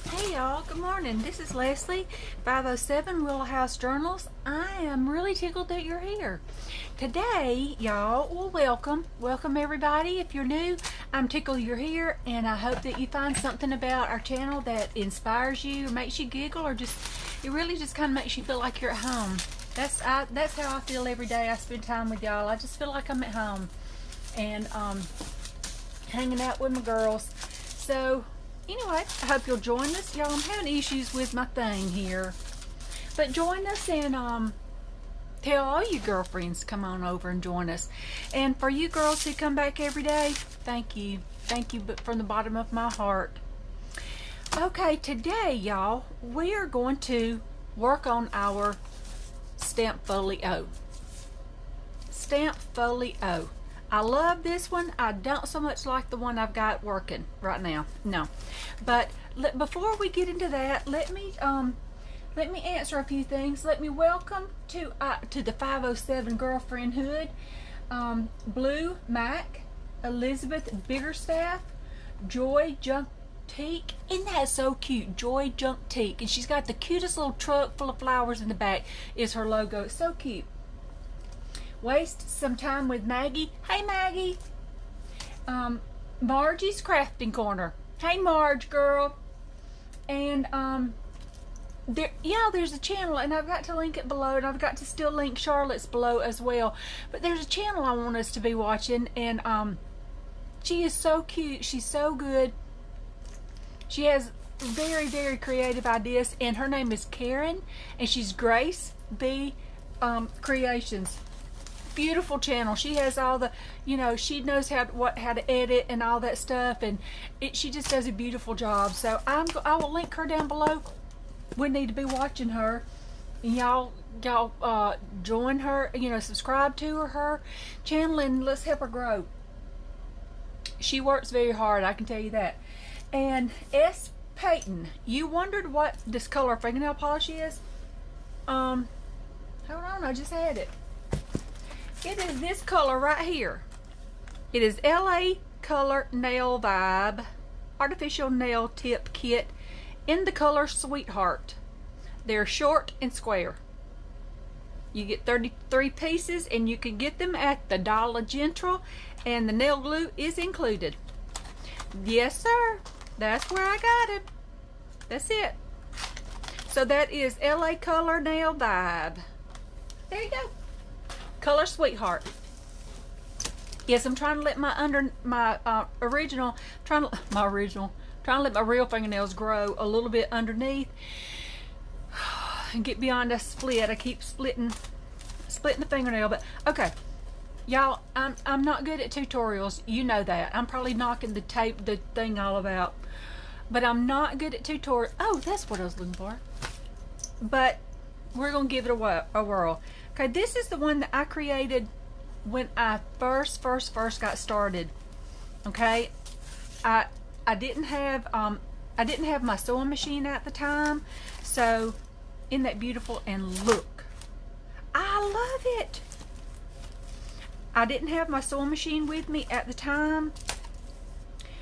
Hey y'all, good morning. This is Leslie, 507 Wheelhouse Journals. I am really tickled that you're here. Today, y'all, well, welcome everybody. If you're new, I'm tickled you're here, and I hope that you find something about our channel that inspires you, or makes you giggle, or it really just kind of makes you feel like you're at home. That's how I feel every day I spend time with y'all. I just feel like I'm at home, and hanging out with my girls. So anyway, I hope you'll join us. Y'all, I'm having issues with my thing here. But join us and tell all you girlfriends to come on over and join us. And for you girls who come back every day, thank you. Thank you from the bottom of my heart. Okay, today, y'all, we are going to work on our Stamp Folio. Stamp Folio. I love this one. I don't so much like the one I've got working right now. No, but before we get into that, let me answer a few things. Let me welcome to the 507 Girlfriendhood, Blue Mac, Elizabeth Biggerstaff, Joy Juntique. Isn't that so cute? Joy Juntique, and she's got the cutest little truck full of flowers in the back. Is her logo? It's so cute. Waste some time with Maggie. Hey Maggie. Margie's Crafting Corner. Hey Marge girl. And there's a channel, and I've got to link it below, and I've got to still link Charlotte's below as well. But there's a channel I want us to be watching, and she is so cute. She's so good. She has very, very creative ideas, and her name is Karen, and she's Grace B Creations. Beautiful channel. She has all the, she knows how to edit and all that stuff, and she just does a beautiful job. So I will link her down below. We need to be watching her, and y'all join her, subscribe to her channel, and let's help her grow. She works very hard, I can tell you that. And S. Payton, you wondered what this color fingernail polish is? Hold on, I just had it. It is this color right here. It is LA Color Nail Vibe Artificial Nail Tip Kit in the color Sweetheart. They're short and square. You get 33 pieces, and you can get them at the Dollar General, and the nail glue is included. Yes, sir. That's where I got it. That's it. So that is LA Color Nail Vibe. There you go. Color Sweetheart. Yes, I'm trying to let trying to let my real fingernails grow a little bit underneath and get beyond a split. I keep splitting the fingernail, but okay. Y'all, I'm not good at tutorials. You know that. I'm probably knocking the thing all about. But I'm not good at tutorials. Oh, that's what I was looking for. But we're going to give it a whirl. Okay, this is the one that I created when I first got started. Okay, I didn't have my sewing machine at the time, so isn't that beautiful? And look, I love it. I didn't have my sewing machine with me at the time,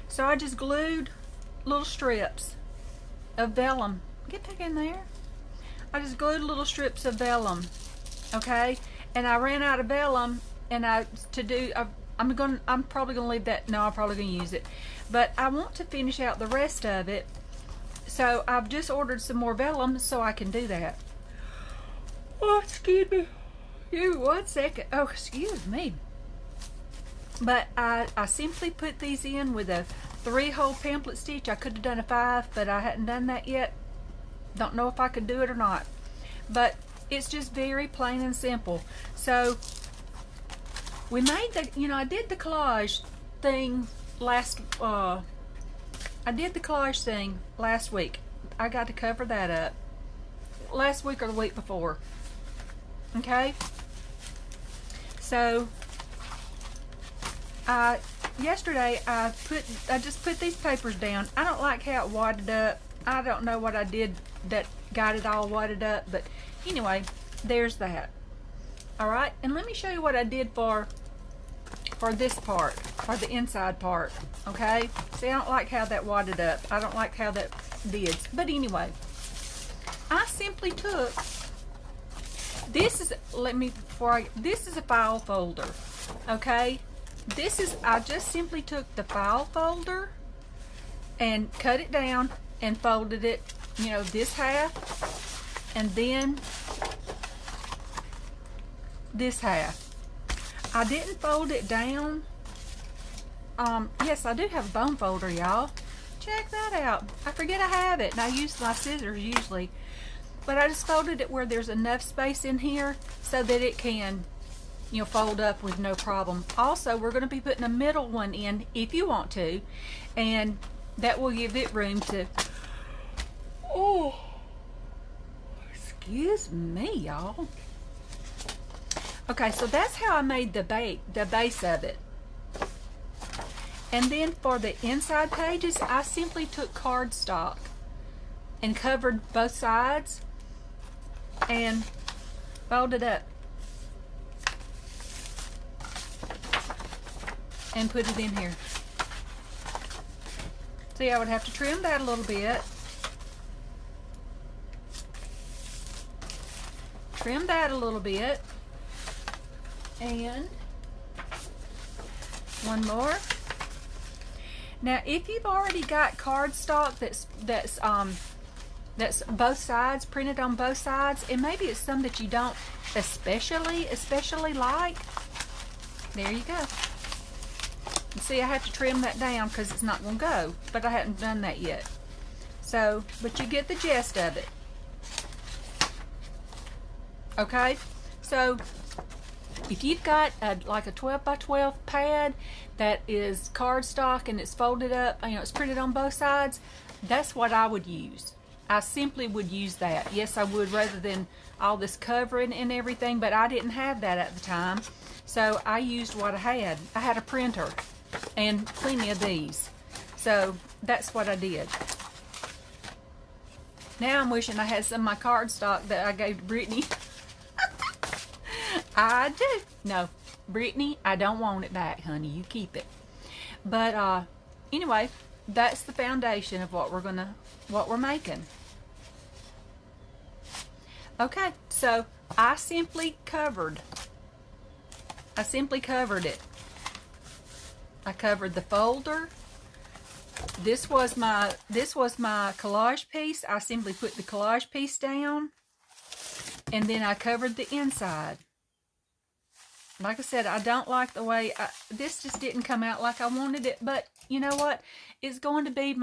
so I just glued little strips of vellum. Get back in there. I just glued little strips of vellum. Okay, and I ran out of vellum, and I'm probably gonna leave that. No, I'm probably gonna use it, but I want to finish out the rest of it, so I've just ordered some more vellum so I can do that. Oh, excuse me. You 1 second. Oh, excuse me. But I simply put these in with a 3-hole pamphlet stitch. I could have done a 5, but I hadn't done that yet. Don't know if I could do it or not, but it's just very plain and simple. So we made I did the collage thing last week. I got to cover that up last week or the week before. Okay, so yesterday I just put these papers down. I don't like how it wadded up. I don't know what I did that got it all wadded up, but anyway, there's that. All right, and let me show you what I did for for this part, or the inside part, okay? See, I don't like how that wadded up. I don't like how that did. But anyway, I simply took, this is, this is a file folder, okay? I just simply took the file folder and cut it down and folded it, you know, this half, and then this half. I didn't fold it down. Yes, I do have a bone folder, y'all. Check that out. I forget I have it, and I use my scissors usually. But I just folded it where there's enough space in here so that it can, you know, fold up with no problem. Also, we're going to be putting a middle one in if you want to, and that will give it room to, oh, excuse me, y'all. Okay, so that's how I made the base of it. And then for the inside pages, I simply took cardstock and covered both sides and folded up and put it in here. See, I would have to trim that a little bit. Trim that a little bit. And one more. Now, if you've already got cardstock that's both sides, printed on both sides, and maybe it's some that you don't especially like, there you go. And see, I have to trim that down because it's not going to go, but I haven't done that yet. So, but you get the gist of it. Okay, so if you've got like a 12 by 12 pad that is cardstock and it's folded up, you know, it's printed on both sides, that's what I would use. I simply would use that. Yes, I would, rather than all this covering and everything, but I didn't have that at the time, so I used what I had. I had a printer and plenty of these, so that's what I did. Now I'm wishing I had some of my cardstock that I gave to Brittany. I do. No, Brittany, I don't want it back, honey. You keep it. But anyway, that's the foundation of what we're making. Okay, so I simply covered it. I covered the folder. This was my collage piece. I simply put the collage piece down, and then I covered the inside. Like I said, I don't like the way this just didn't come out like I wanted it, but you know what? It's going to be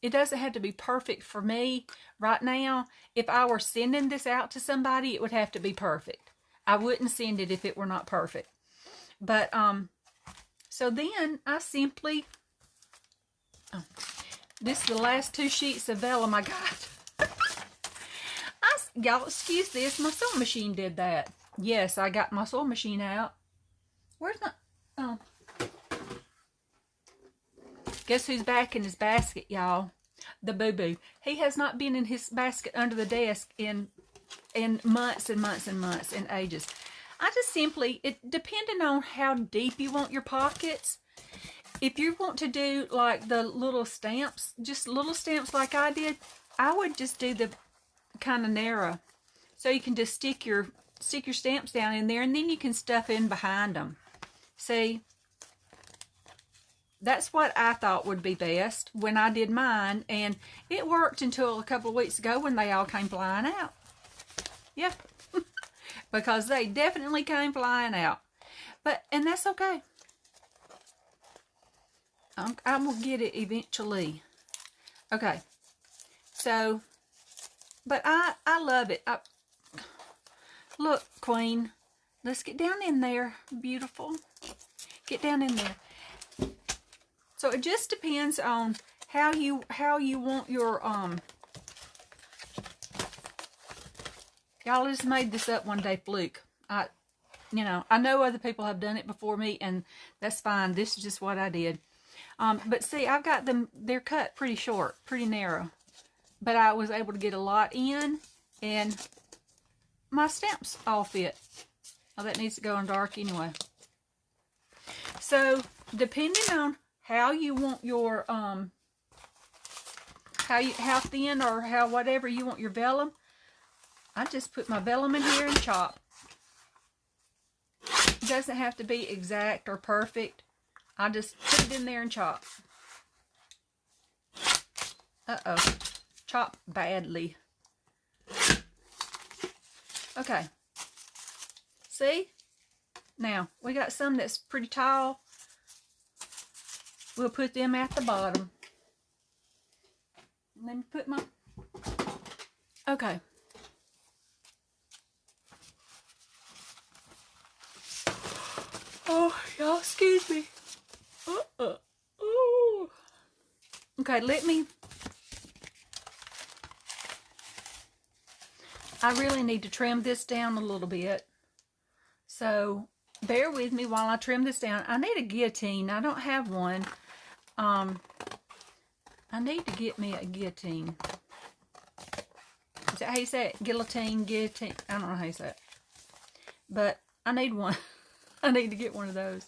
it doesn't have to be perfect for me right now. If I were sending this out to somebody, it would have to be perfect. I wouldn't send it if it were not perfect. But, so then I simply, this is the last 2 sheets of vellum I got. Y'all excuse this, my sewing machine did that. Yes, I got my sewing machine out. Where's my, oh. Guess who's back in his basket, y'all? The boo-boo. He has not been in his basket under the desk in months and months and months and ages. I just simply, depending on how deep you want your pockets, if you want to do like the little stamps, just little stamps like I did, I would just do the kind of narrow. So you can just stick your stamps down in there, and then you can stuff in behind them. See, that's what I thought would be best when I did mine, and it worked until a couple of weeks ago when they all came flying out. Yeah, because they definitely came flying out. And that's okay. I'm gonna get it eventually. Okay, so, but I love it. Look, Queen, let's get down in there, beautiful. Get down in there. So it just depends on how you want your y'all just made this up one day fluke. I know other people have done it before me, and that's fine. This is just what I did. But see, I've got them, they're cut pretty short, pretty narrow. But I was able to get a lot in, and my stamps all fit. Oh, that needs to go in dark anyway. So depending on how you want your how thin or how whatever you want your vellum, I just put my vellum in here and chop. It doesn't have to be exact or perfect. I just put it in there and chop. Uh-oh. Chop badly. Okay. See? Now, we got some that's pretty tall. We'll put them at the bottom. Let me put my... Okay. Oh, y'all, excuse me. Ooh. Okay, let me... I really need to trim this down a little bit. So, bear with me while I trim this down. I need a guillotine. I don't have one. I need to get me a guillotine. Is that how you say it? Guillotine, guillotine. I don't know how you say it. But I need one. I need to get one of those.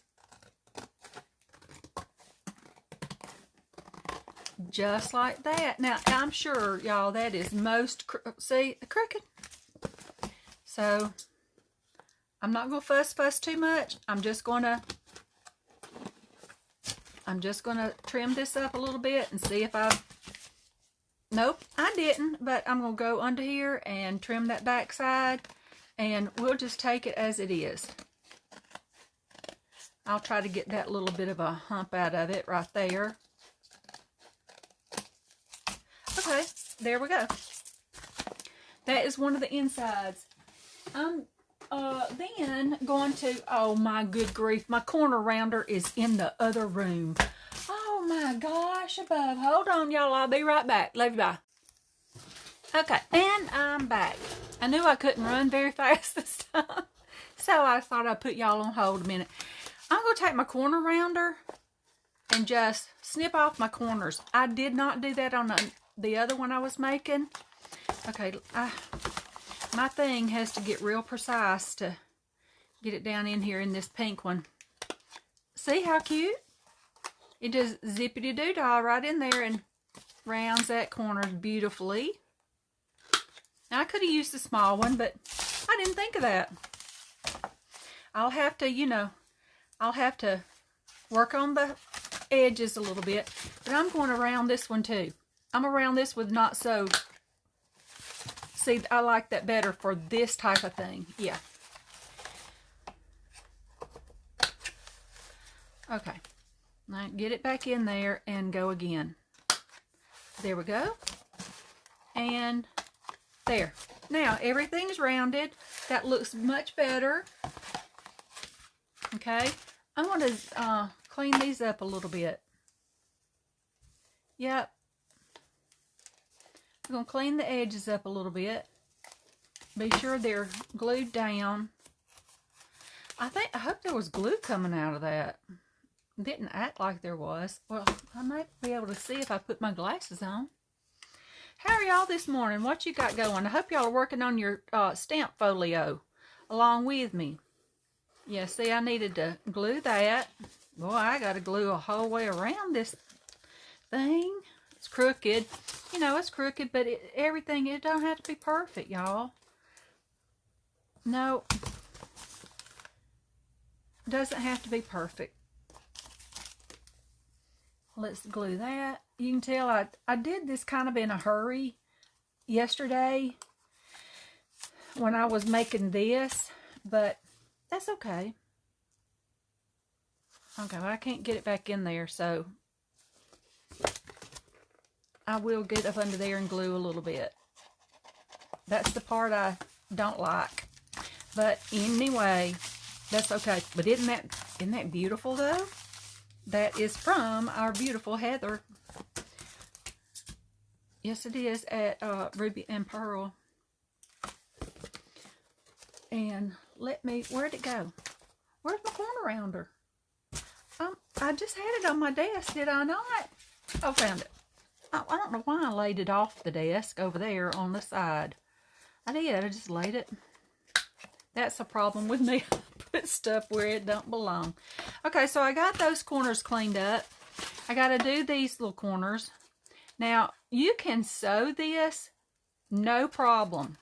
Just like that. Now, I'm sure, y'all, that is most... See, crooked. So, I'm not going to fuss too much. I'm just going to trim this up a little bit and see if I've... Nope, I didn't, but I'm going to go under here and trim that back side, and we'll just take it as it is. I'll try to get that little bit of a hump out of it right there. Okay, there we go. That is one of the insides. I'm then going to, oh my good grief, my corner rounder is in the other room. Oh my gosh, above. Hold on, y'all, I'll be right back. Love you, bye. Okay, and I'm back. I knew I couldn't run very fast this time, so I thought I'd put y'all on hold a minute. I'm going to take my corner rounder and just snip off my corners. I did not do that on the other one I was making. Okay, my thing has to get real precise to get it down in here in this pink one. See how cute? It just zippity-doo-dah right in there and rounds that corner beautifully. Now, I could have used a small one, but I didn't think of that. I'll have to, you know, I'll have to work on the edges a little bit, but I'm going to round this one too. I'm going to round this with not so... See, I like that better for this type of thing. Yeah. Okay. Now get it back in there and go again. There we go. And there. Now, everything's rounded. That looks much better. Okay. I'm going to clean these up a little bit. Yep. I'm going to clean the edges up a little bit. Be sure they're glued down. I hope there was glue coming out of that. Didn't act like there was. Well, I might be able to see if I put my glasses on. How are y'all this morning? What you got going? I hope y'all are working on your Stamp Folio along with me. Yeah, see, I needed to glue that. Boy, I got to glue a whole way around this thing. It's crooked. You know, it's crooked, but everything, it don't have to be perfect, y'all. No. Doesn't have to be perfect. Let's glue that. You can tell I did this kind of in a hurry yesterday when I was making this, but that's okay. Okay, well, I can't get it back in there, so I will get up under there and glue a little bit. That's the part I don't like. But anyway, that's okay. But isn't that beautiful though? That is from our beautiful Heather. Yes, it is at Ruby and Pearl. And where'd it go? Where's my corner rounder? I just had it on my desk, did I not? Oh, found it. I don't know why I laid it off the desk over there on the side. I did. I just laid it. That's a problem with me. I put stuff where it don't belong. Okay, so I got those corners cleaned up. I got to do these little corners. Now, you can sew this, no problem.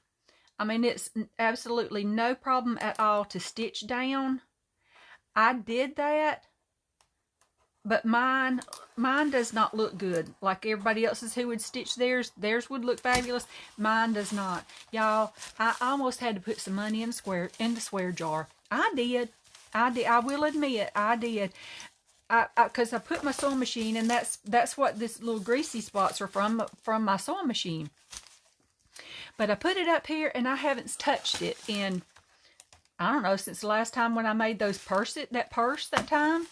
I mean, it's absolutely no problem at all to stitch down. I did that, but mine does not look good like everybody else's who would stitch theirs. Theirs would look fabulous. Mine does not. Y'all, I almost had to put some money in the swear jar. I did. I will admit, I did. Because I put my sewing machine, and that's what this little greasy spots are from my sewing machine. But I put it up here, and I haven't touched it in, I don't know, since the last time when I made that purse that time.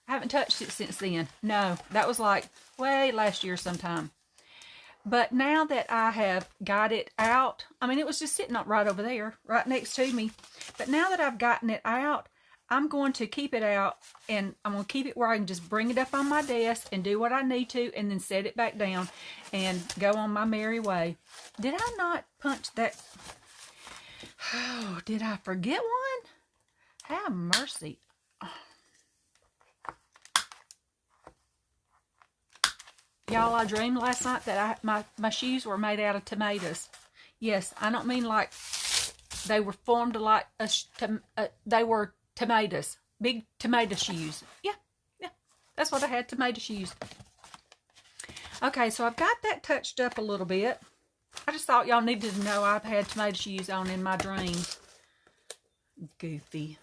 I haven't touched it since then. No, that was like way last year sometime. But now that I have got it out, I mean, it was just sitting up right over there, right next to me. But now that I've gotten it out, I'm going to keep it out, and I'm going to keep it where I can just bring it up on my desk and do what I need to, and then set it back down and go on my merry way. Did I not punch that? Oh, did I forget one? Have mercy. Y'all, I dreamed last night that my shoes were made out of tomatoes. Yes, I don't mean like they were formed like they were tomatoes. Big tomato shoes. Yeah, that's what I had, tomato shoes. Okay, so I've got that touched up a little bit. I just thought y'all needed to know I've had tomato shoes on in my dreams. Goofy.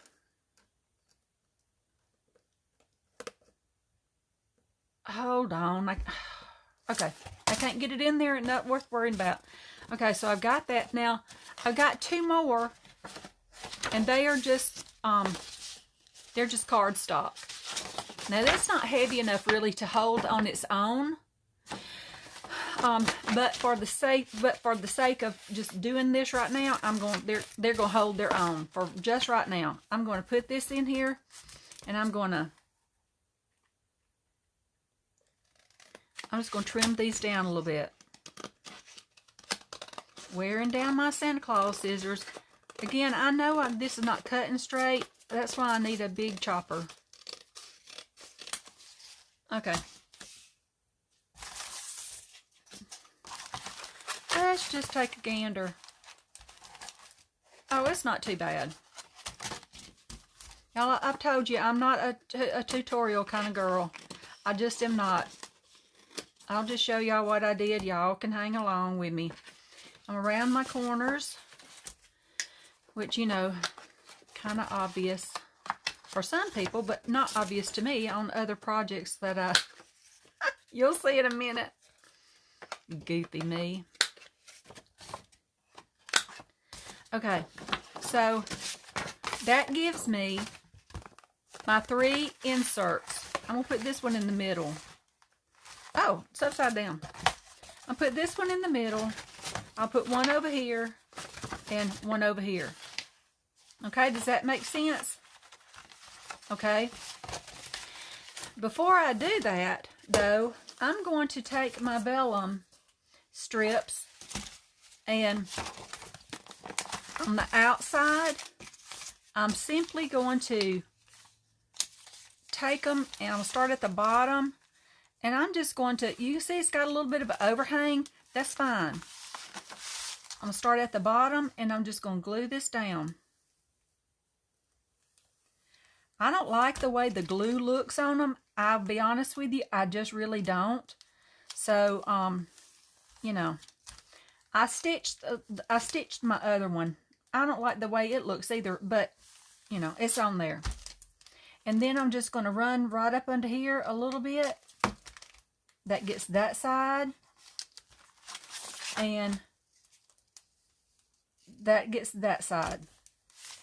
Hold on. Okay, I can't get it in there. It's not worth worrying about. Okay, so I've got that. Now, I've got two more, and they are just, they're just cardstock. Now, that's not heavy enough really to hold on its own. But for the sake of just doing this right now, they're gonna hold their own for just right now. I'm going to put this in here, and I'm just going to trim these down a little bit. Wearing down my Santa Claus scissors. Again, I know this is not cutting straight. That's why I need a big chopper. Okay. Let's just take a gander. Oh, it's not too bad. Y'all, I've told you I'm not a tutorial kind of girl. I just am not. I'll just show y'all what I did. Y'all can hang along with me. I'm around my corners, which, you know, kind of obvious for some people, but not obvious to me on other projects that you'll see in a minute. Goofy me. Okay, so that gives me my 3 inserts. I'm going to put this one in the middle. Oh, it's upside down. I'll put this one in the middle. I'll put one over here and one over here. Okay, does that make sense? Okay. Before I do that, though, I'm going to take my vellum strips, and on the outside, I'm simply going to take them, and I'll start at the bottom. And I'm just going to, you can see it's got a little bit of an overhang. That's fine. I'm going to start at the bottom, and I'm just going to glue this down. I don't like the way the glue looks on them. I'll be honest with you, I just really don't. So, you know, I stitched my other one. I don't like the way it looks either, but, you know, it's on there. And then I'm just going to run right up under here a little bit. That gets that side, and that gets that side.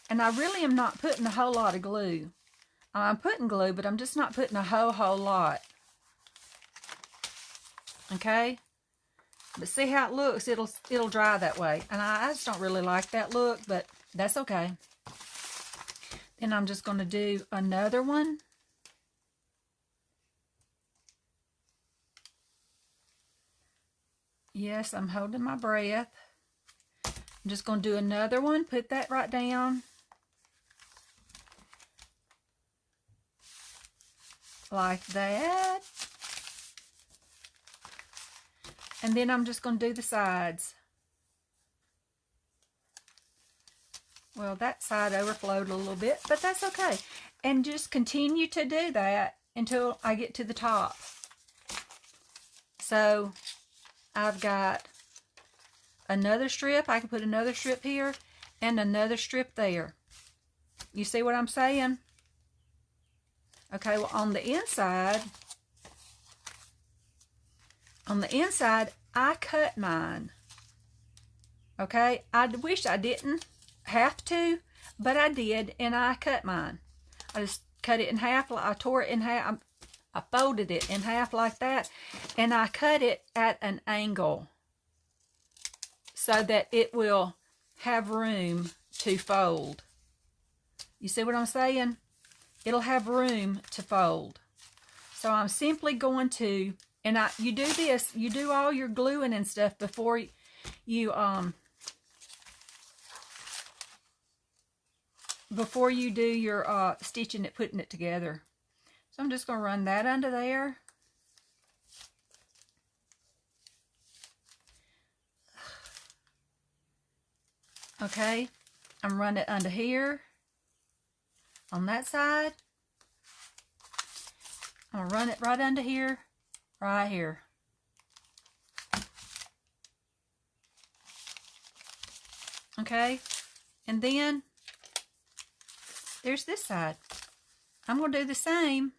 And I really am not putting a whole lot of glue. I'm putting glue, but I'm just not putting a whole lot. Okay? But see how it looks? It'll dry that way. And I just don't really like that look, but that's okay. Then I'm just going to do another one. Yes, I'm holding my breath. I'm just going to do another one. Put that right down. like that. And then I'm just going to do the sides. Well, that side overflowed a little bit, but that's okay. And just continue to do that until I get to the top. So I've got another strip. I can put another strip here and another strip there. You see what I'm saying? Okay, well, on the inside, I cut mine. Okay, I wish I didn't have to, but I did, and I cut mine. I just cut it in half. I tore it in half. I folded it in half like that, and I cut it at an angle so that it will have room to fold. You see what I'm saying? It'll have room to fold. So I'm simply going to, and you do this, you do all your gluing and stuff before you do your stitching it, putting it together. So I'm just going to run that under there. Okay, I'm running it under here. On that side, I'm going to run it right under here, right here. Okay, and then there's this side. I'm going to do the same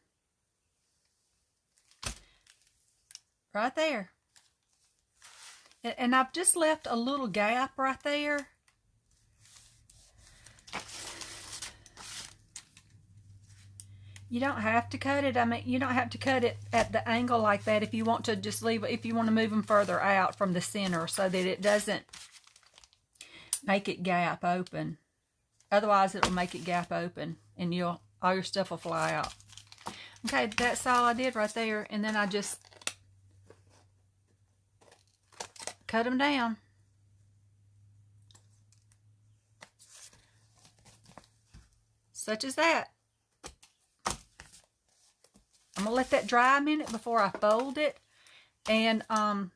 right there. And I've just left a little gap right there. You don't have to cut it. I mean, you don't have to cut it at the angle like that if you want to just leave it, if you want to move them further out from the center so that it doesn't make it gap open. Otherwise, it'll make it gap open and all your stuff will fly out. Okay, that's all I did right there. And then I just cut them down. Such as that. I'm gonna let that dry a minute before I fold it, and now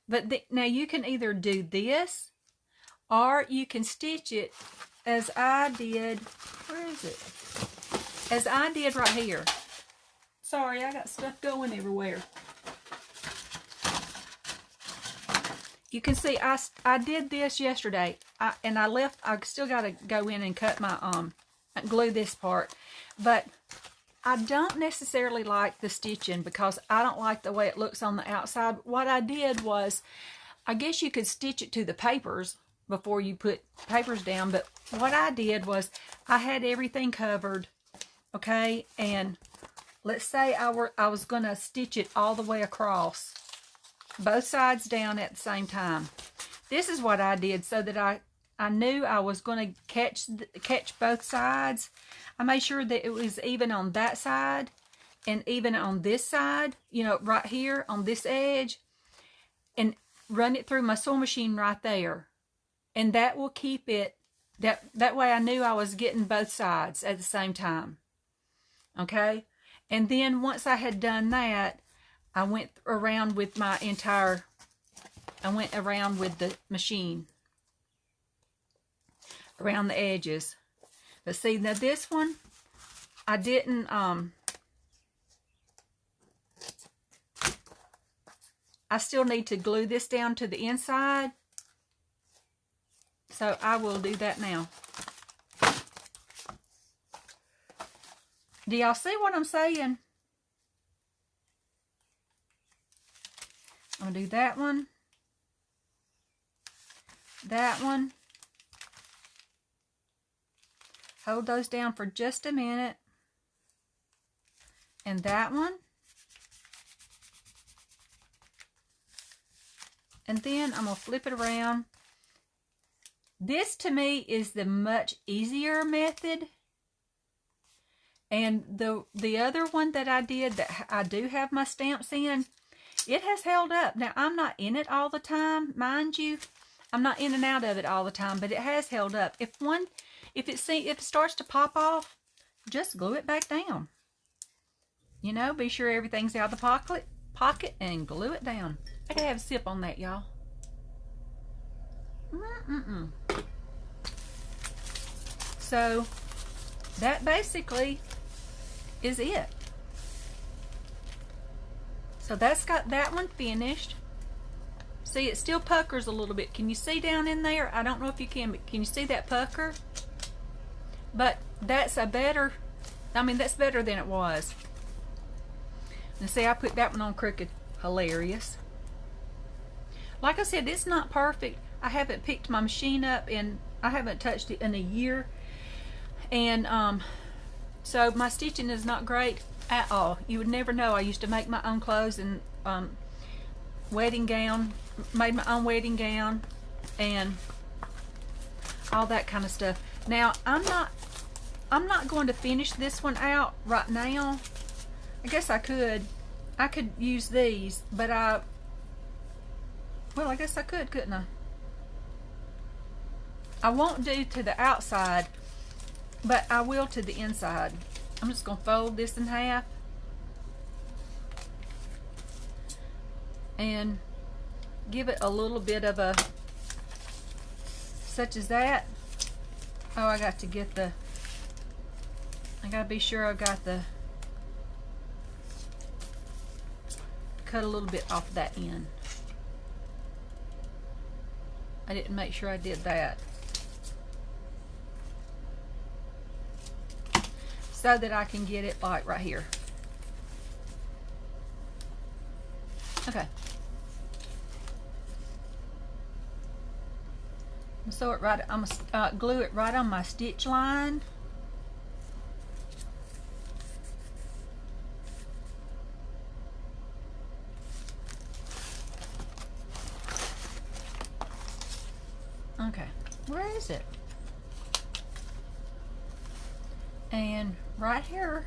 you can either do this, or you can stitch it as I did. Where is it? As I did right here. Sorry, I got stuff going everywhere. You can see I did this yesterday, and I still got to go in and cut my glue this part, but I don't necessarily like the stitching because I don't like the way it looks on the outside. What I did was, I guess you could stitch it to the papers before you put papers down, but what I did was I had everything covered, okay, and let's say I was going to stitch it all the way across, both sides down at the same time. This is what I did so that I knew I was going to catch both sides. I made sure that it was even on that side and even on this side, you know, right here on this edge, and run it through my sewing machine right there. And that will keep it, that way I knew I was getting both sides at the same time. Okay? And then once I had done that, I went around with the machine around the edges. But see, now this one, I didn't, I still need to glue this down to the inside. So I will do that now. Do y'all see what I'm saying? I'm going to do that one. That one. Hold those down for just a minute. And that one. And then I'm going to flip it around. This to me is the much easier method. And the other one that I did that I do have my stamps in, it has held up. Now I'm not in it all the time, mind you. I'm not in and out of it all the time, but it has held up. If it starts to pop off, just glue it back down. You know, be sure everything's out of the pocket and glue it down. I gotta have a sip on that, y'all. So that basically is it. So that's got that one finished. See, it still puckers a little bit. Can you see down in there? I don't know if you can, but can you see that pucker? But that's a better, I mean, that's better than it was. And see, I put that one on crooked. Hilarious. Like I said, it's not perfect. I haven't picked my machine up and I haven't touched it in a year. And so my stitching is not great at all. You would never know. I used to make my own clothes and wedding gown, made my own wedding gown and all that kind of stuff. Now I'm not going to finish this one out right now. I guess I could use these, but well, I guess I could, couldn't I? I won't do to the outside, but I will to the inside. I'm just gonna fold this in half and give it a little bit of a, such as that. Oh, I got to get the, I gotta be sure I got the, cut a little bit off that end. I didn't make sure I did that. So that I can get it like right here. Okay. Sew it right, I'm gonna glue it right on my stitch line. Okay, where is it? And right here.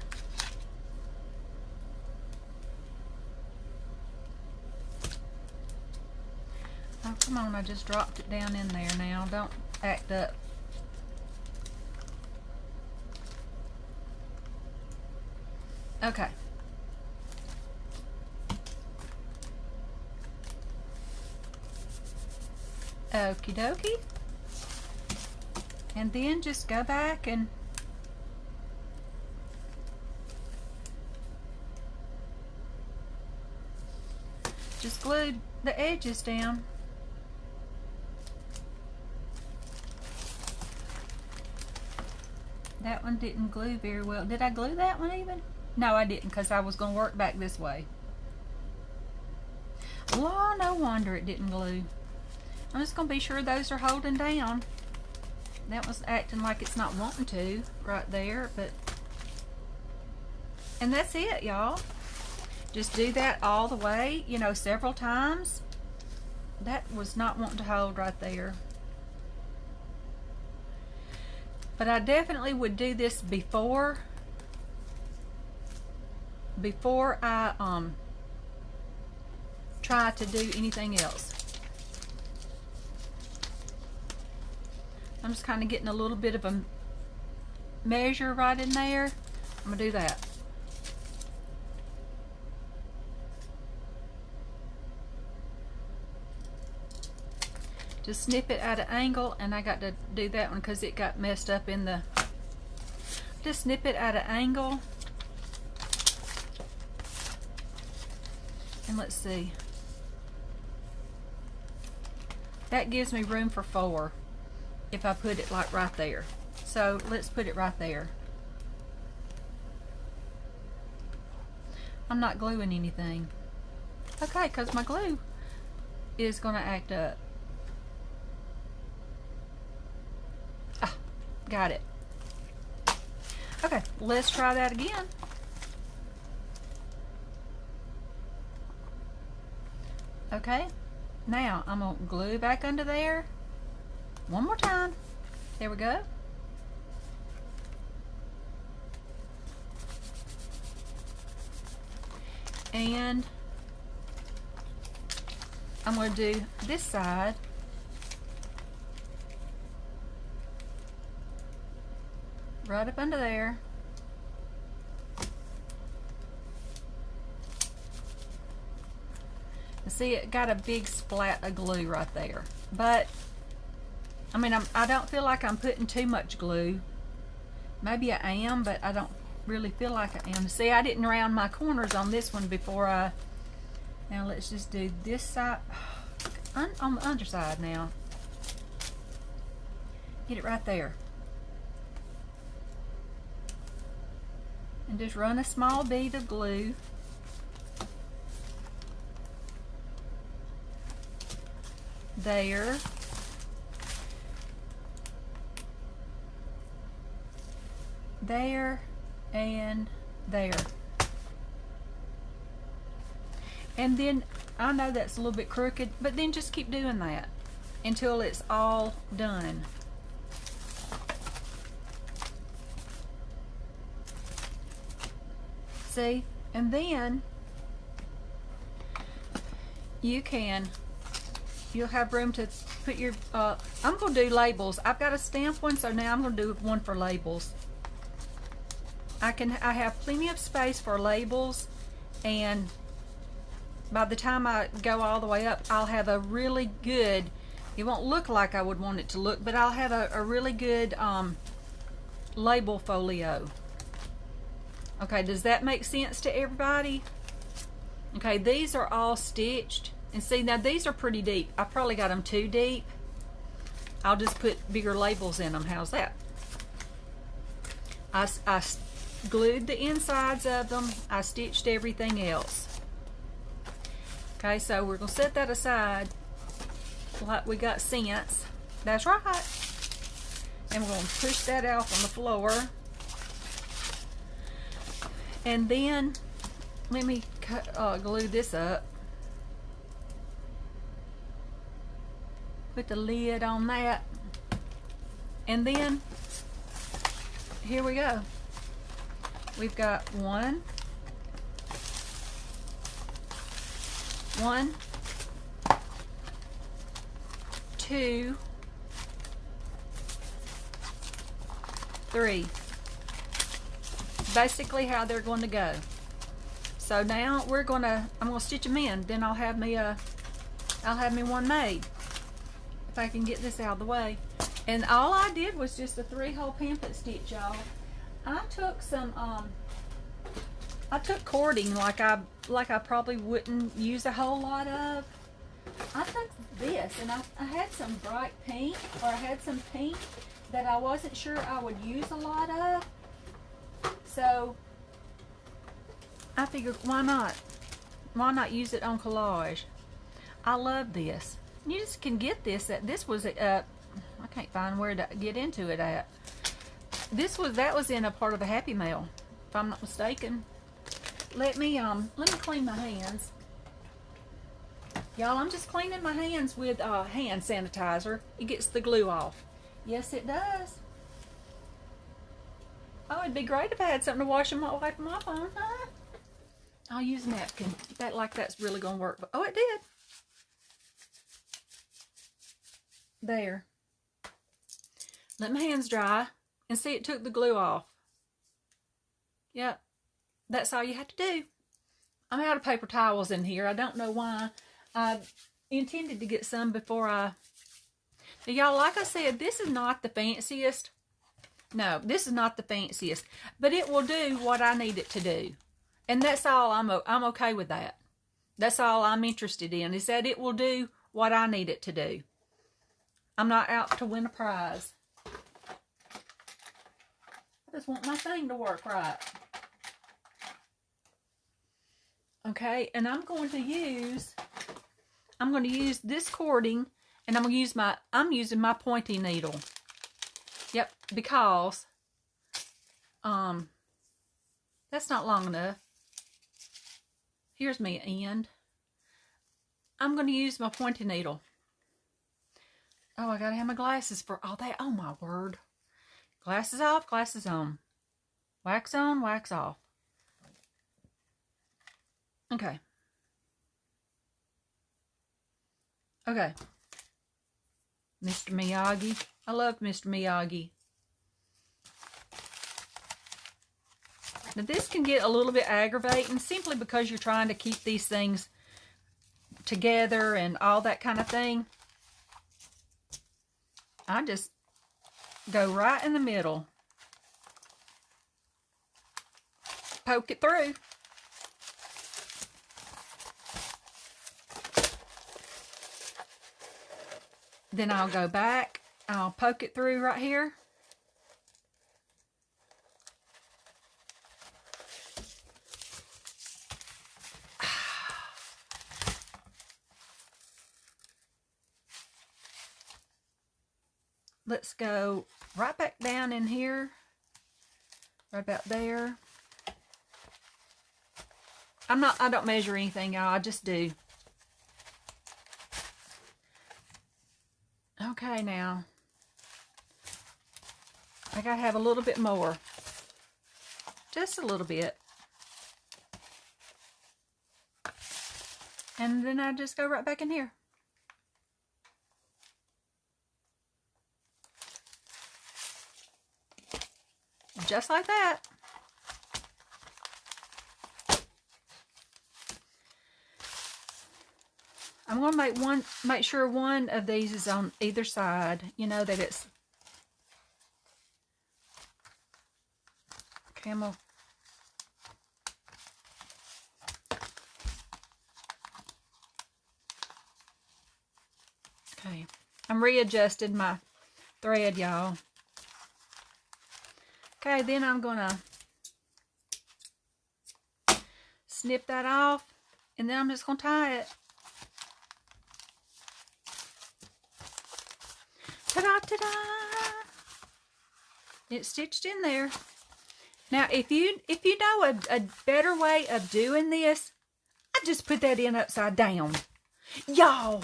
Oh, come on, I just dropped it down in there now. Don't act up. Okay. Okie dokie. And then just go back and just glue the edges down. That one didn't glue very well. Did I glue that one even? No, I didn't, because I was going to work back this way. Well, no wonder it didn't glue. I'm just going to be sure those are holding down. That was acting like it's not wanting to right there, but... And that's it, y'all. Just do that all the way, you know, several times. That was not wanting to hold right there. But I definitely would do this before I try to do anything else. I'm just kind of getting a little bit of a measure right in there. I'm gonna do that. Just snip it at an angle, and I got to do that one because it got messed up in the, just snip it at an angle. And let's see. That gives me room for 4 if I put it like right there. So let's put it right there. I'm not gluing anything. Okay, because my glue is going to act up. Got it. Okay, let's try that again. Okay, now I'm gonna glue back under there one more time. There we go. And I'm gonna do this side. Right up under there. See, it got a big splat of glue right there. But, I mean, I don't feel like I'm putting too much glue. Maybe I am, but I don't really feel like I am. See, I didn't round my corners on this one before I... Now let's just do this side. On the underside now. Get it right there. And just run a small bead of glue. There. There and there. And then, I know that's a little bit crooked, but then just keep doing that until it's all done. See? And then you'll have room to put your, I'm going to do labels. I've got a stamp one, so now I'm going to do one for labels. I have plenty of space for labels, and by the time I go all the way up, I'll have a really good, it won't look like I would want it to look, but I'll have a really good label folio. Okay, does that make sense to everybody? Okay, these are all stitched. And see, now these are pretty deep. I probably got them too deep. I'll just put bigger labels in them. How's that? I glued the insides of them. I stitched everything else. Okay, so we're going to set that aside like we got sense. That's right. And we're going to push that off on the floor. And then, let me glue this up. Put the lid on that. And then, here we go. We've got one, 2, 3. Basically how they're going to go. So now I'm gonna stitch them in. Then I'll have me one made. If I can get this out of the way. And all I did was just a 3-hole pamphlet stitch, y'all. I took some I took cording like I probably wouldn't use a whole lot of. I took this, and I had some bright pink, or I had some pink that I wasn't sure I would use a lot of. So I figured, why not? Why not use it on collage? I love this. You just can get this. This was I can't find where to get into it at. That was in a part of a Happy Mail, if I'm not mistaken. Let me clean my hands. Y'all, I'm just cleaning my hands with hand sanitizer. It gets the glue off. Yes, it does. Oh, it'd be great if I had something to wipe them off on, huh? I'll use a napkin. That's really gonna work. But, oh, it did. There. Let my hands dry, and see, it took the glue off. Yep. That's all you have to do. I'm out of paper towels in here. I don't know why. I intended to get some before now, y'all, like I said, this is not the fanciest. No, this is not the fanciest. But it will do what I need it to do. And that's all. I'm okay with that. That's all I'm interested in, is that it will do what I need it to do. I'm not out to win a prize. I just want my thing to work right. Okay, and I'm going to use this cording, and I'm using my pointy needle. Yep, because that's not long enough. Here's me end. I'm going to use my pointy needle. Oh, I gotta have my glasses for all that. Oh my word. Glasses off, glasses on. Wax on, wax off. Okay. Okay. Mr. Miyagi. I love Mr. Miyagi. Now this can get a little bit aggravating simply because you're trying to keep these things together and all that kind of thing, I just go right in the middle. Poke it through. Then I'll go back. I'll poke it through right here. Let's go right back down in here. Right about there. I don't measure anything, y'all. I just do. Okay, now. I gotta have a little bit more. Just a little bit. And then I just go right back in here. Just like that. I'm going to make sure one of these is on either side. You know that it's camel. Okay. I'm readjusting my thread, y'all. Okay, then I'm going to snip that off, and then I'm just going to tie it. Ta-da, ta-da! It's stitched in there. Now, if you know a better way of doing this, I just put that in upside down. Y'all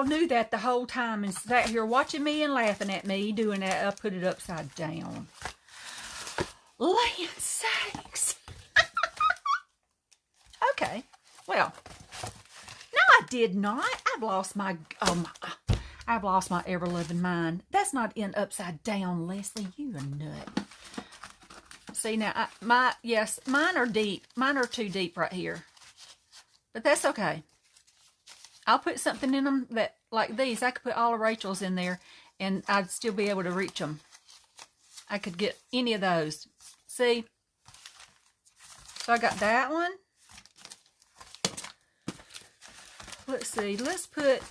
knew that the whole time and sat here watching me and laughing at me doing that. I put it upside down. Land sakes. Okay. Well, no, I did not. I've lost my ever-loving mind. That's not in upside down, Leslie. You a nut. See, now, mine are deep. Mine are too deep right here. But that's okay. I'll put something in them that, like these, I could put all of Rachel's in there, and I'd still be able to reach them. I could get any of those. See? So I got that one. Let's see. Let's put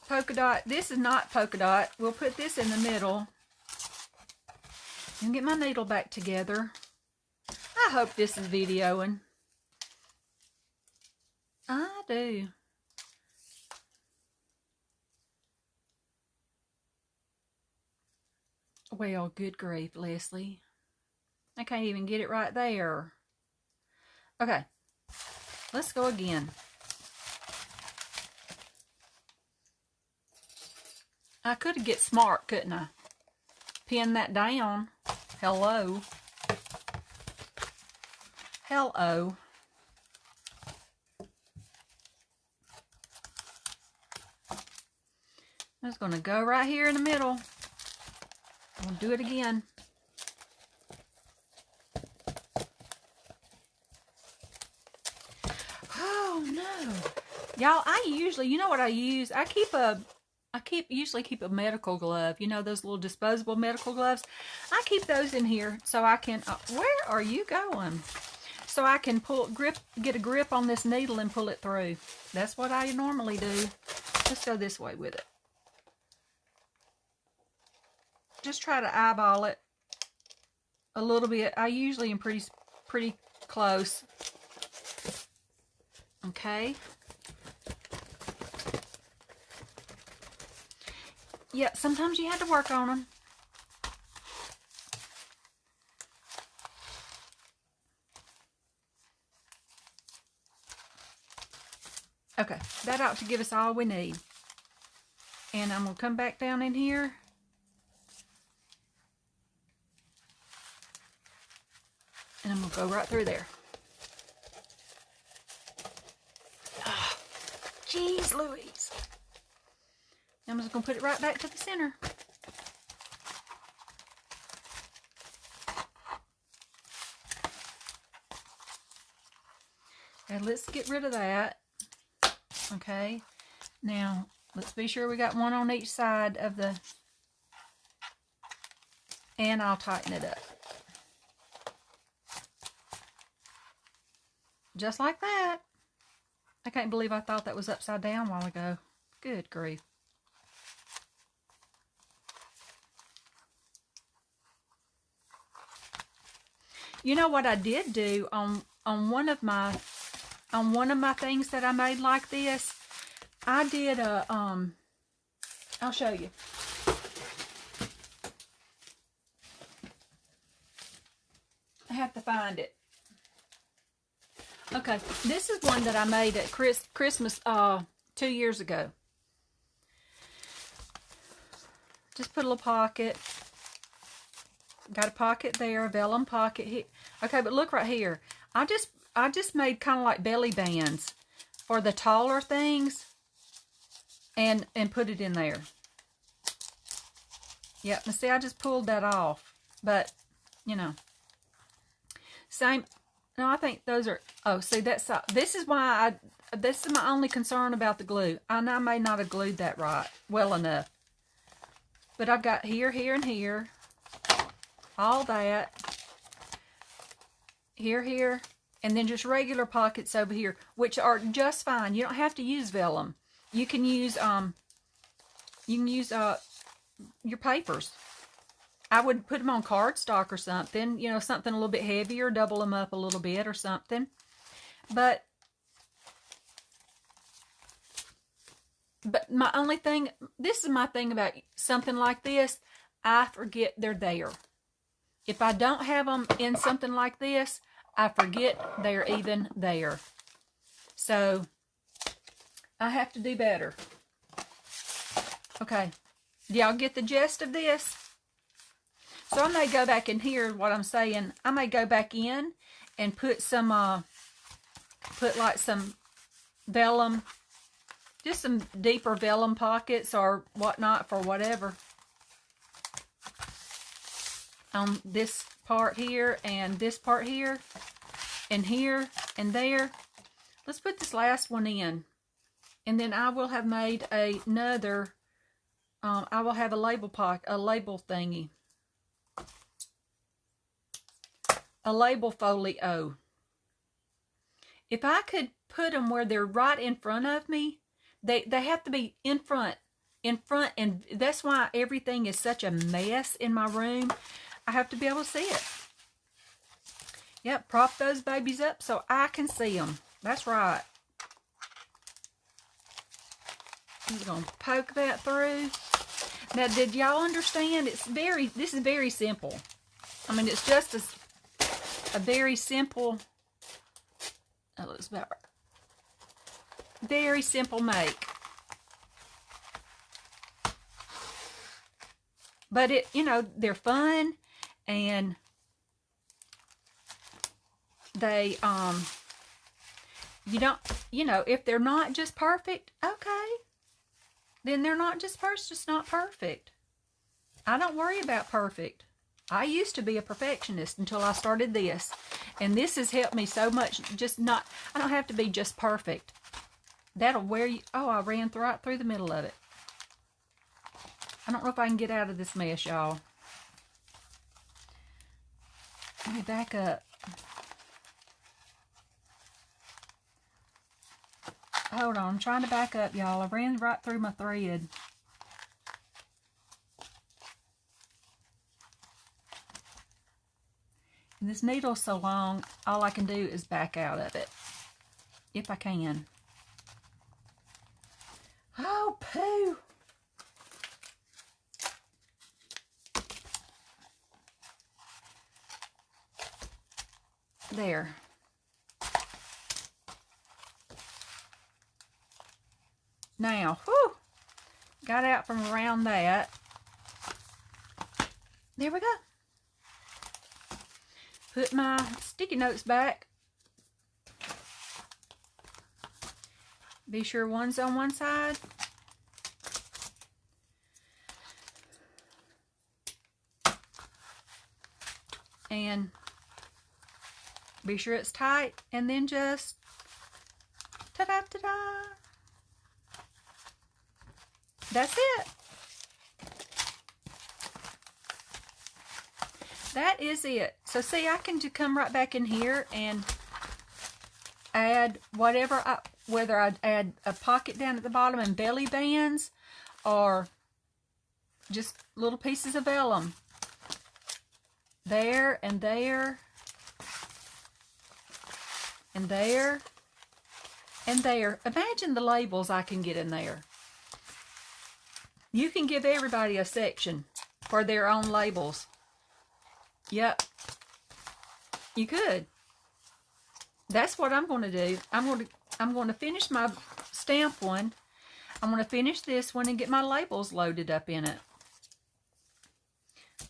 polka dot. This is not polka dot. We'll put this in the middle. And get my needle back together. I hope this is videoing. I do. Well, good grief, Leslie. I can't even get it right there. Okay. Let's go again. I could get smart, couldn't I? Pin that down. Hello. Hello. I'm just going to go right here in the middle. I'll do it again. Oh no. Y'all, I usually, you know what I use? I usually keep a medical glove. You know those little disposable medical gloves? I keep those in here so I can, where are you going? So I can get a grip on this needle and pull it through. That's what I normally do. Let's go this way with it. Just try to eyeball it a little bit. I usually am pretty close. Okay. Yeah, sometimes you have to work on them. Okay, that ought to give us all we need. And I'm going to come back down in here. And I'm going to go right through there. Oh, jeez Louise. I'm just going to put it right back to the center. And let's get rid of that. Okay, now let's be sure we got one on each side of the, and I'll tighten it up. Just like that. I can't believe I thought that was upside down a while ago. Good grief. You know what I did do on one of my things that I made like this? I did a I'll show you. I have to find it. Okay, this is one that I made at Christmas 2 years ago. Just put a little pocket. Got a pocket there, a vellum pocket here. Okay, but look right here. I just made kind of like belly bands for the taller things, and put it in there. Yep, now see, I just pulled that off, but you know, same. No, I think those are. Oh, see, that's this is why this is my only concern about the glue. I may not have glued that right well enough, but I've got here, here, and here. All that, here, and then just regular pockets over here, which are just fine. You don't have to use vellum. You can use your papers. I would put them on cardstock or something, you know, something a little bit heavier, double them up a little bit or something. But my only thing, this is my thing about something like this, I forget they're there. If I don't have them in something like this, I forget they're even there. So, I have to do better. Okay, do y'all get the gist of this? So, I may go back in here, what I'm saying, I may go back in and put some, put like some vellum, just some deeper vellum pockets or whatnot for whatever. On this part here and this part here and here and there. Let's put this last one in, and then I will have made another. I will have a label thingy, a label folio. If I could put them where they're right in front of me, they have to be in front, and that's why everything is such a mess in my room. I have to be able to see it. Yep, prop those babies up so I can see them. That's right. I'm just going to poke that through. Now, did y'all understand? This is very simple. I mean, it's just a very simple, that looks about right. Very simple make. But you know, they're fun. And they, you know, if they're not just perfect, okay, then they're not just not perfect. I don't worry about perfect. I used to be a perfectionist until I started this. And this has helped me so much. I don't have to be just perfect. That'll wear you, oh, I ran right through the middle of it. I don't know if I can get out of this mess, y'all. Let me back up. Hold on, I'm trying to back up, y'all. I ran right through my thread. And this needle's so long, all I can do is back out of it. If I can. Oh, poo! There. Now, whew, got out from around that. There we go. Put my sticky notes back. Be sure one's on one side. And be sure it's tight, and then just ta-da, ta-da. That's it. That is it. So see, I can just come right back in here and add whatever, whether I add a pocket down at the bottom and belly bands, or just little pieces of vellum. There and there. And there. And there. Imagine the labels I can get in there. You can give everybody a section for their own labels. Yep. You could. That's what I'm going to do. I'm going to finish my stamp one. I'm going to finish this one and get my labels loaded up in it.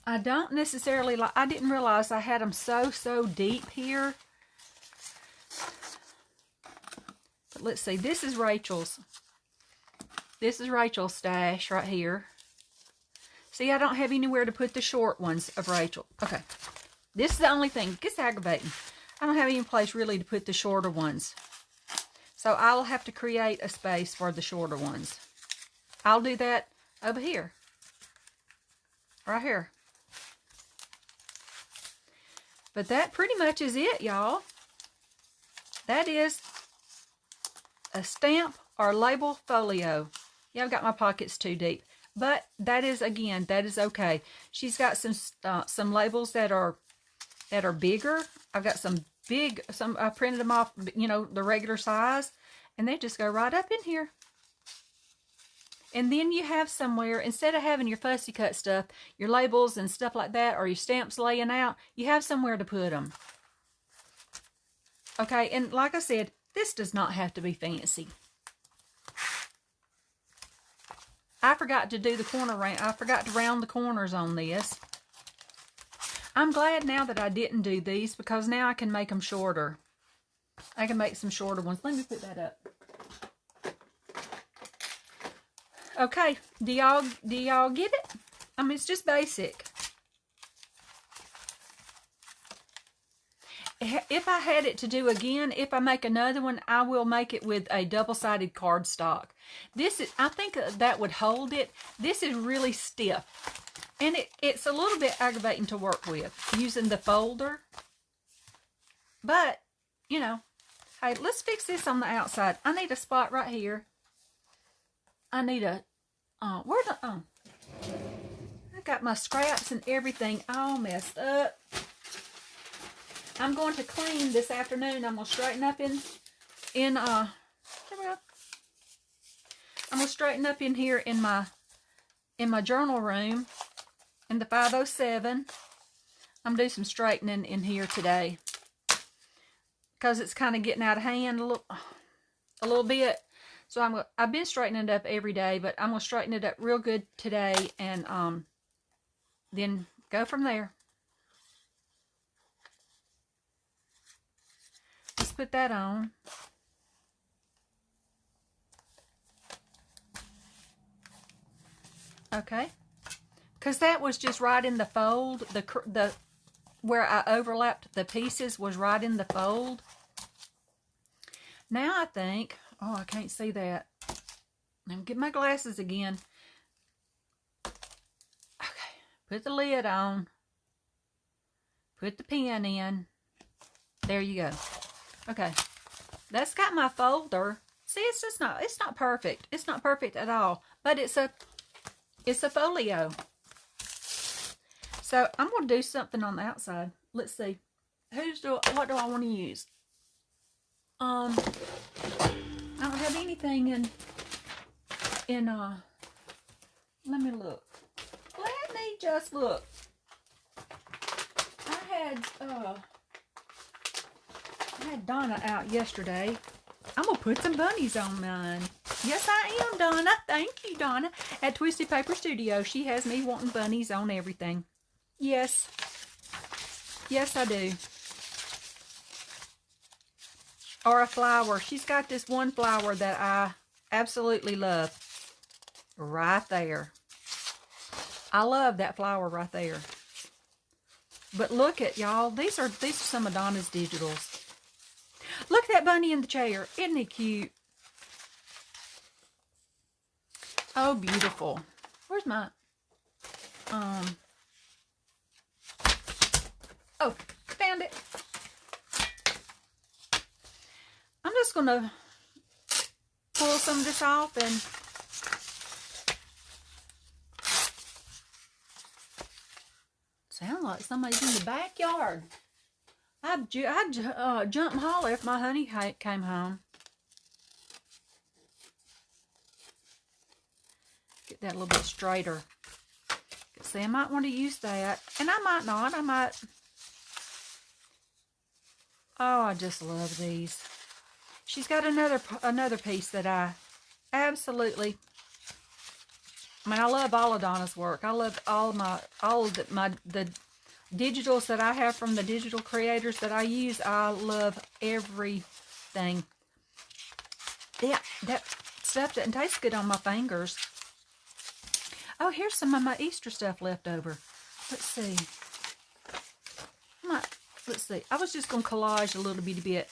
I don't necessarily like, I didn't realize I had them so deep here. But let's see, this is Rachel's. This is Rachel's stash right here. See, I don't have anywhere to put the short ones of Rachel. Okay, this is the only thing. It gets aggravating. I don't have any place really to put the shorter ones. So I'll have to create a space for the shorter ones. I'll do that over here. Right here. But that pretty much is it, y'all. That is a stamp or label folio. Yeah, I've got my pockets too deep. But that is, again, that is okay. She's got some labels that are bigger. I've got some big, I printed them off, you know, the regular size, and they just go right up in here. And then you have somewhere, instead of having your fussy cut stuff, your labels and stuff like that, or your stamps laying out, you have somewhere to put them. Okay, and like I said, this does not have to be fancy. I forgot to do the corner round. I forgot to round the corners on this. I'm glad now that I didn't do these, because now I can make them shorter. I can make some shorter ones. Let me put that up. Okay, do y'all get it? I mean, it's just basic. If I had it to do again, if I make another one, I will make it with a double-sided cardstock. This is, I think that would hold it. This is really stiff. And it's a little bit aggravating to work with, using the folder. But, you know, hey, let's fix this on the outside. I need a spot right here. I need a, I got my scraps and everything all messed up. I'm going to clean this afternoon. I'm going to straighten up there we go. I'm going to straighten up in here in my journal room in the 507. I'm going to do some straightening in here today, because it's kind of getting out of hand a little bit. So I've been straightening it up every day, but I'm going to straighten it up real good today, and then go from there. Let's put that on. Okay. Because that was just right in the fold. The where I overlapped the pieces was right in the fold. Now I think, oh, I can't see that. Let me get my glasses again. Okay. Put the lid on. Put the pen in. There you go. Okay. That's got my folder. See, it's not perfect. It's not perfect at all. But it's a folio. So I'm going to do something on the outside. Let's see. What do I want to use? I don't have anything in let me look. Let me just look. I had Donna out yesterday. I'm going to put some bunnies on mine. Yes, I am, Donna. Thank you, Donna. At Twisted Paper Studio, she has me wanting bunnies on everything. Yes. Yes, I do. Or a flower. She's got this one flower that I absolutely love. Right there. I love that flower right there. But look at, y'all. These are some of Donna's digitals. Look at that bunny in the chair. Isn't he cute? Oh, beautiful. Where's my, oh, found it. I'm just going to pull some of this off and sound like somebody's in the backyard. I'd jump and holler if my honey came home. Get that a little bit straighter. See, I might want to use that, and I might not. I might. Oh, I just love these. She's got another piece that I absolutely. I mean, I love all of Donna's work. I love the digitals that I have from the digital creators that I use. I love everything. Yeah, that stuff doesn't taste good on my fingers. Oh, here's some of my Easter stuff left over. Let's see. Let's see. I was just going to collage a little bitty bit.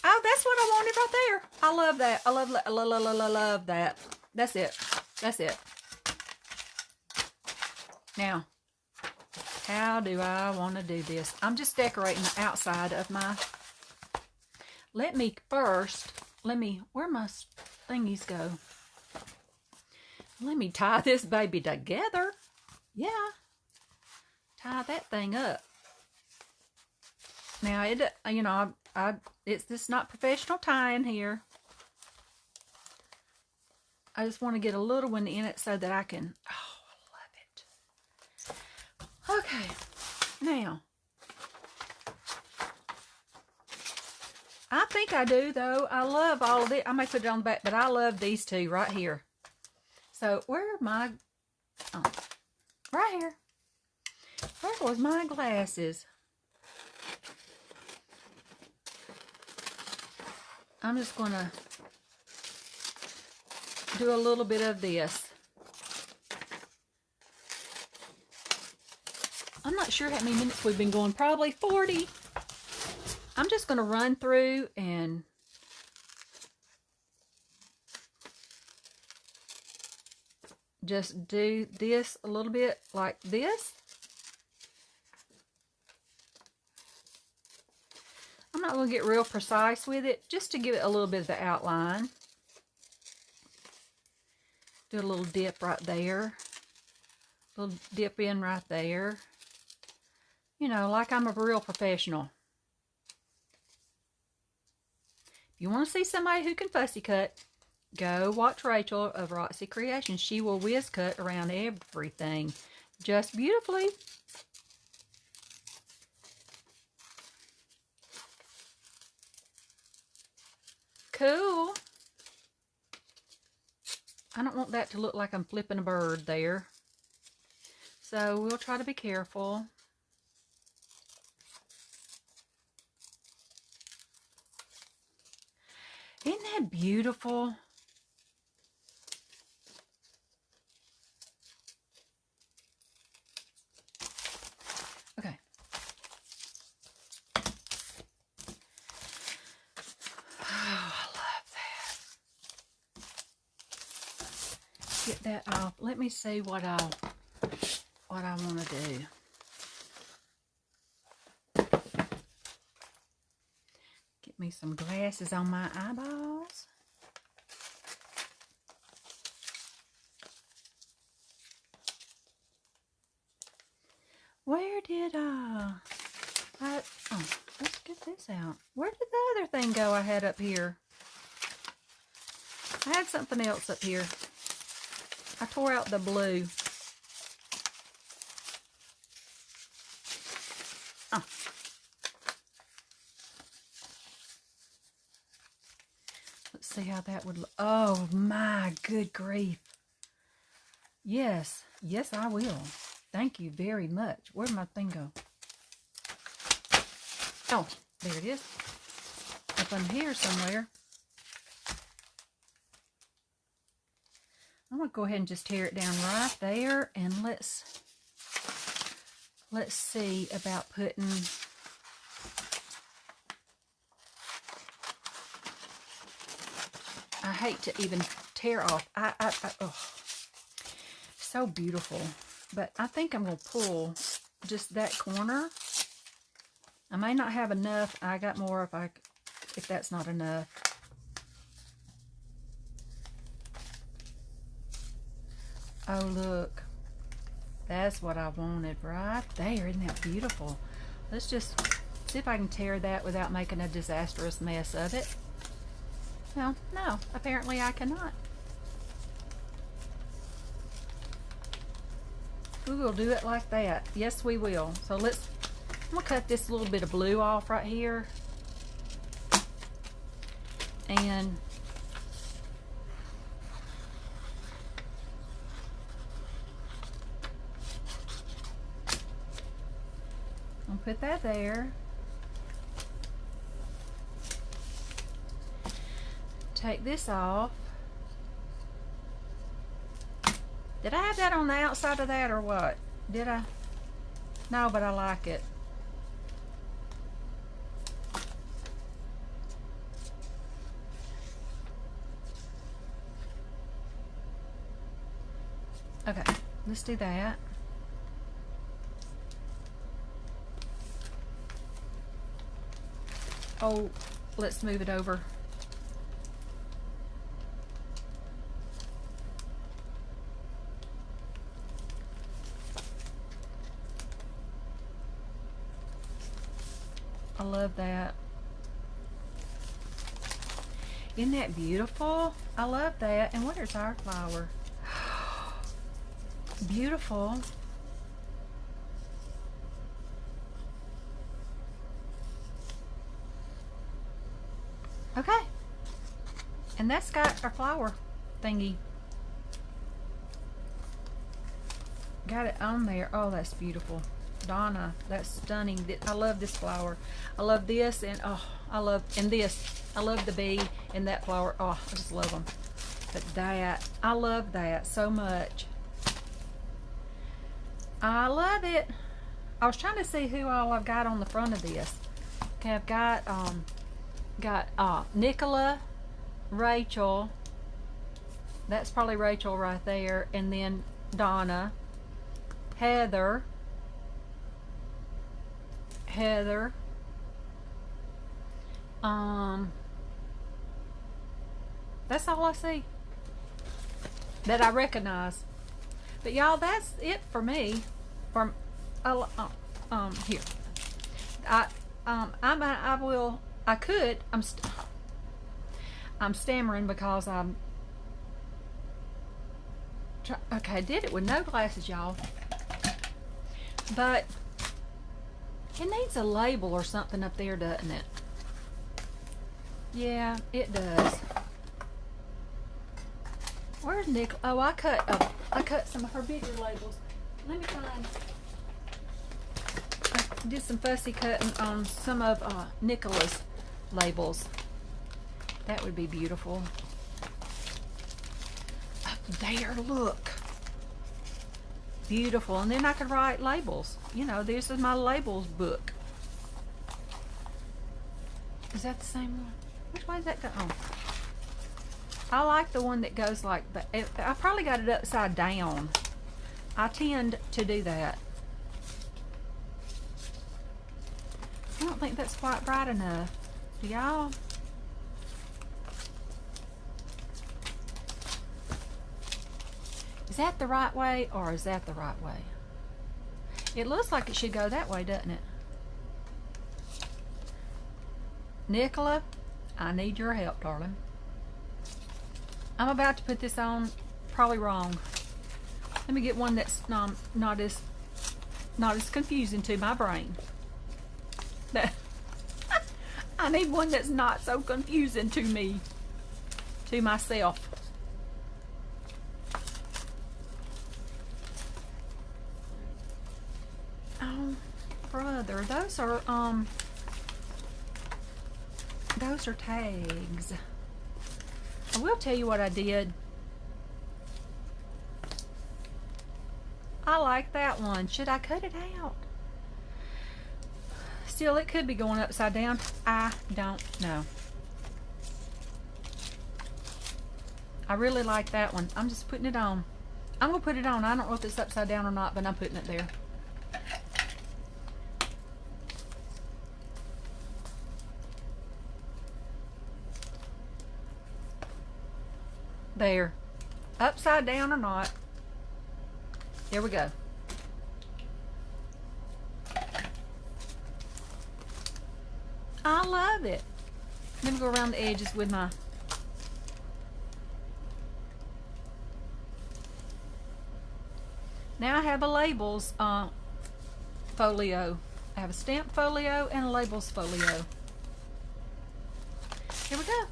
Oh, that's what I wanted right there. I love that. I love that. That's it. That's it. Now, how do I want to do this? I'm just decorating the outside of my... Where my thingies go? Let me tie this baby together. Yeah. Tie that thing up. Now, it's not professional tying here. I just want to get a little one in it so that I can... Oh, I love it. Okay. Now, I think I do, though. I love all of it. I may put it on the back, but I love these two right here. So, where are my... Oh, right here. Where was my glasses? I'm just going to do a little bit of this. I'm not sure how many minutes we've been going. Probably 40. I'm just going to run through and just do this a little bit like this. I'm not going to get real precise with it, just to give it a little bit of the outline. Do a little dip right there. A little dip in right there. You know, like I'm a real professional. If you want to see somebody who can fussy cut, go watch Rachel of Roxy Creations. She will whiz cut around everything just beautifully. Cool. I don't want that to look like I'm flipping a bird there. So we'll try to be careful. Isn't that beautiful? Okay. Oh, I love that. Get that off. Let me see what I want to do. Get me some glasses on my eyeballs. Where did oh, let's get this out. Where did the other thing go I had up here? I had something else up here. I tore out the blue. Oh. Let's see how that would look. Oh my good grief. Yes. Yes, I will. Thank you very much. Where'd my thing go? Oh, there it is. Up in here somewhere. I'm going to go ahead and just tear it down right there, and let's see about putting I hate to even tear off. Oh, so beautiful. But I think I'm going to pull just that corner. I may not have enough. I got more if that's not enough. Oh, look. That's what I wanted right there. Isn't that beautiful? Let's just see if I can tear that without making a disastrous mess of it. No, apparently I cannot. We will do it like that. Yes, we will. So I'm gonna cut this little bit of blue off right here. And I'll put that there. Take this off. Did I have that on the outside of that or what? Did I? No, but I like it. Okay, let's do that. Oh, let's move it over. I love that. Isn't that beautiful? I love that. And what is our flower? Beautiful. Okay. And that's got our flower thingy. Got it on there. Oh, that's beautiful. Donna, that's stunning. I love this flower. I love this, and oh, this. I love the bee and that flower. Oh, I just love them. But that, I love that so much. I love it. I was trying to see who all I've got on the front of this. Okay, I've got Nicola, Rachel. That's probably Rachel right there, and then Donna, Heather. That's all I see that I recognize. But y'all, that's it for me. From here, I'm stammering because okay, I did it with no glasses, y'all. But it needs a label or something up there, doesn't it? Yeah, it does. Where's Nick? Oh, I cut some of her bigger labels. Let me find. I did some fussy cutting on some of Nicola's labels. That would be beautiful. Up there, look. Beautiful. And then I could write labels. You know, this is my labels book. Is that the same one? Which way does that go? Oh. I like the one that goes like that. I probably got it upside down. I tend to do that. I don't think that's quite bright enough. Do y'all? Is that the right way or is that the right way? It looks like it should go that way, doesn't it? Nicola, I need your help, darling. I'm about to put this on probably wrong. Let me get one that's not as confusing to my brain. I need one that's not so confusing to me, to myself. Oh, brother, those are tags. I will tell you what I did. I like that one. Should I cut it out? Still, it could be going upside down. I don't know. I really like that one. I'm just putting it on. I'm going to put it on. I don't know if it's upside down or not, but I'm putting it there. There. Upside down or not. There we go. I love it. Let me go around the edges with my... Now I have a labels folio. I have a stamp folio and a labels folio. Here we go.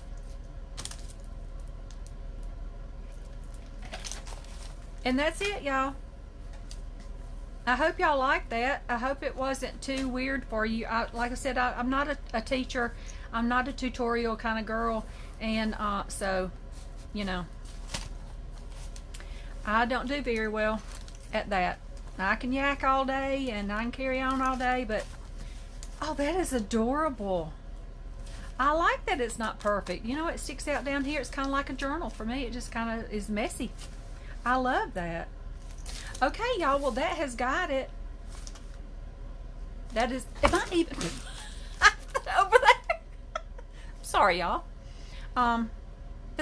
And that's it, y'all. I hope y'all like that. I hope it wasn't too weird for you. Like I said, I'm not a teacher. I'm not a tutorial kind of girl. And so, you know, I don't do very well at that. I can yak all day and I can carry on all day, but oh, that is adorable. I like that it's not perfect. You know, it sticks out down here. It's kind of like a journal for me. It just kind of is messy. I love that. Okay, y'all, well, that has got it. That is, am I even over there? Sorry, y'all. But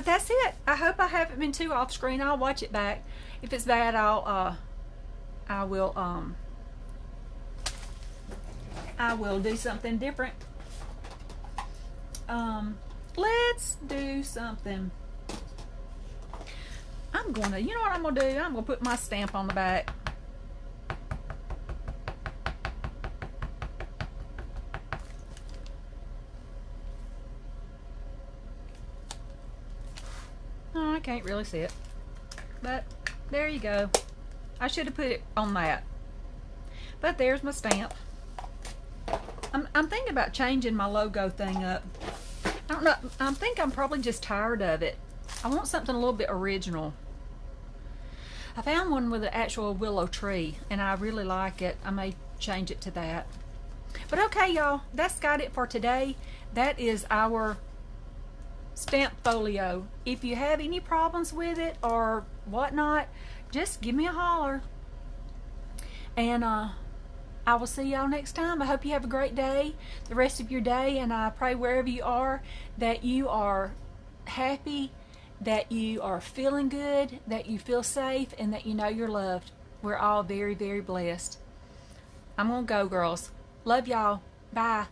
that's it. I hope I haven't been too off screen. I'll watch it back. If it's bad, I will do something different. Let's do something. I'm gonna, you know what I'm gonna do? I'm gonna put my stamp on the back. Oh, I can't really see it. But there you go. I should have put it on that. But there's my stamp. I'm thinking about changing my logo thing up. I don't know. I think I'm probably just tired of it. I want something a little bit original. I found one with an actual willow tree and I really like it. I may change it to that. But okay, y'all, that's got it for today. That is our stamp folio. If you have any problems with it or whatnot, just give me a holler. And I will see y'all next time. I hope you have a great day, the rest of your day, and I pray wherever you are that you are happy, that you are feeling good, that you feel safe, and that you know you're loved. We're all very, very blessed. I'm gonna go, girls. Love y'all. Bye.